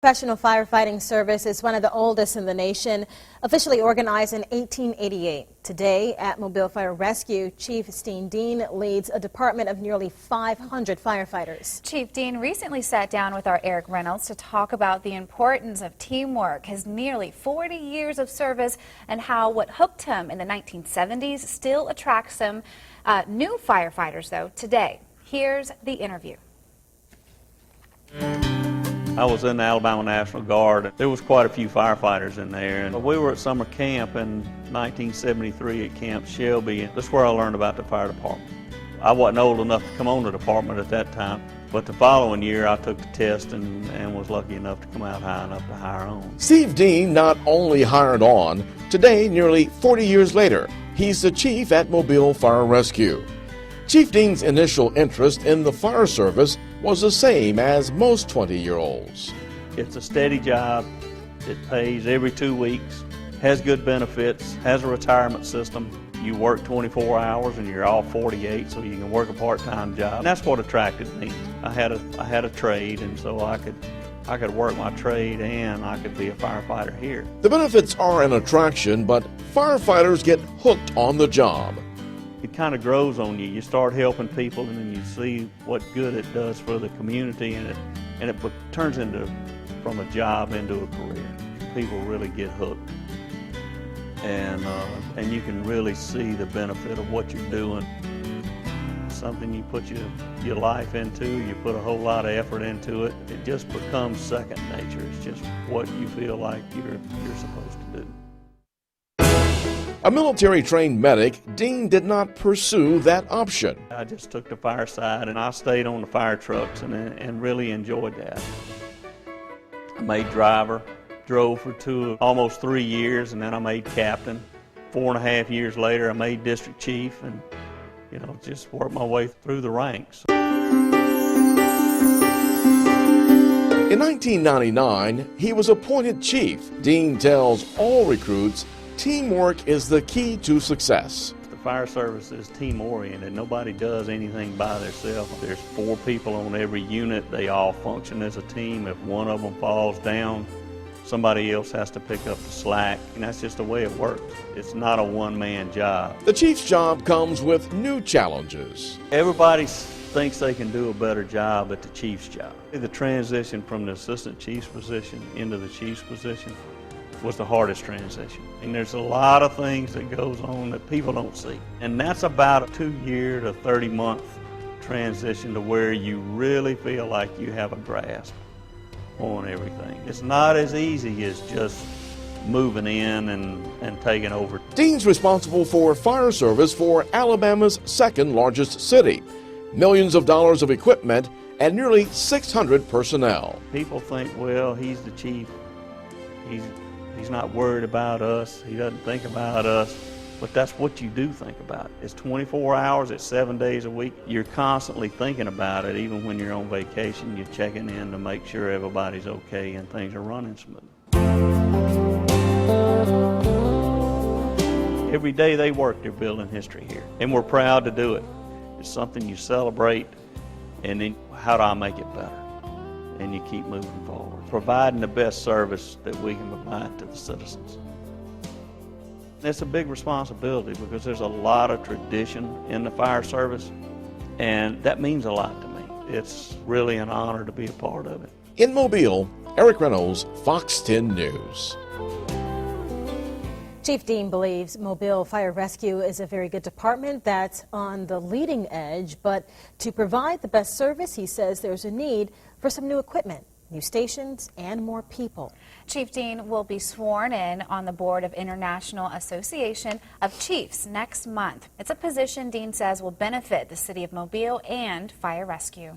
Professional firefighting service is one of the oldest in the nation, officially organized in 1888. Today at Mobile Fire Rescue, Chief Steen Dean leads a department of nearly 500 firefighters. Chief Dean recently sat down with our Eric Reynolds to talk about the importance of teamwork, his nearly 40 years of service, and how what hooked him in the 1970s still attracts some new firefighters, though, today. Here's the interview. I was in the Alabama National Guard. There was quite a few firefighters in there, and we were at summer camp in 1973 at Camp Shelby. That's where I learned about the fire department. I wasn't old enough to come on the department at that time, but the following year I took the test and was lucky enough to come out high enough to hire on. Steve Dean not only hired on, today, nearly 40 years later, he's the chief at Mobile Fire Rescue. Chief Dean's initial interest in the fire service was the same as most 20-year-olds. It's a steady job. It pays every 2 weeks, has good benefits, has a retirement system. You work 24 hours and you're off 48, so you can work a part-time job. And that's what attracted me. I had a trade, and so I could work my trade and I could be a firefighter here. The benefits are an attraction, but firefighters get hooked on the job. It kind of grows on you. You start helping people, and then you see what good it does for the community, and it turns from a job into a career. People really get hooked, and you can really see the benefit of what you're doing. Something you put your life into, you put a whole lot of effort into it. It just becomes second nature. It's just what you feel like you're supposed to do. A military-trained medic, Dean did not pursue that option. I just took the fire side, and I stayed on the fire trucks and really enjoyed that. I made driver, drove for almost 3 years, and then I made captain. 4.5 years later, I made district chief, and just worked my way through the ranks. In 1999, he was appointed chief. Dean tells all recruits teamwork is the key to success. The fire service is team-oriented. Nobody does anything by themselves. There's 4 people on every unit. They all function as a team. If one of them falls down, somebody else has to pick up the slack, and that's just the way it works. It's not a one-man job. The chief's job comes with new challenges. Everybody thinks they can do a better job at the chief's job. The transition from the assistant chief's position into the chief's position was the hardest transition. And there's a lot of things that goes on that people don't see. And that's about a 2-year to 30-month transition to where you really feel like you have a grasp on everything. It's not as easy as just moving in and taking over. Dean's responsible for fire service for Alabama's second largest city. Millions of dollars of equipment and nearly 600 personnel. People think, well, he's the chief. He's not worried about us. He doesn't think about us. But that's what you do think about. It's 24 hours, it's 7 days a week. You're constantly thinking about it. Even when you're on vacation, you're checking in to make sure everybody's okay and things are running smooth. Every day they work, they're building history here. And we're proud to do it. It's something you celebrate, and then how do I make it better? And you keep moving forward, providing the best service that we can provide to the citizens. It's a big responsibility because there's a lot of tradition in the fire service, and that means a lot to me. It's really an honor to be a part of it. In Mobile, Eric Reynolds, Fox 10 News. Chief Dean believes Mobile Fire Rescue is a very good department that's on the leading edge, but to provide the best service, he says there's a need for some new equipment, new stations, and more people. Chief Dean will be sworn in on the board of International Association of Chiefs next month. It's a position Dean says will benefit the city of Mobile and fire rescue.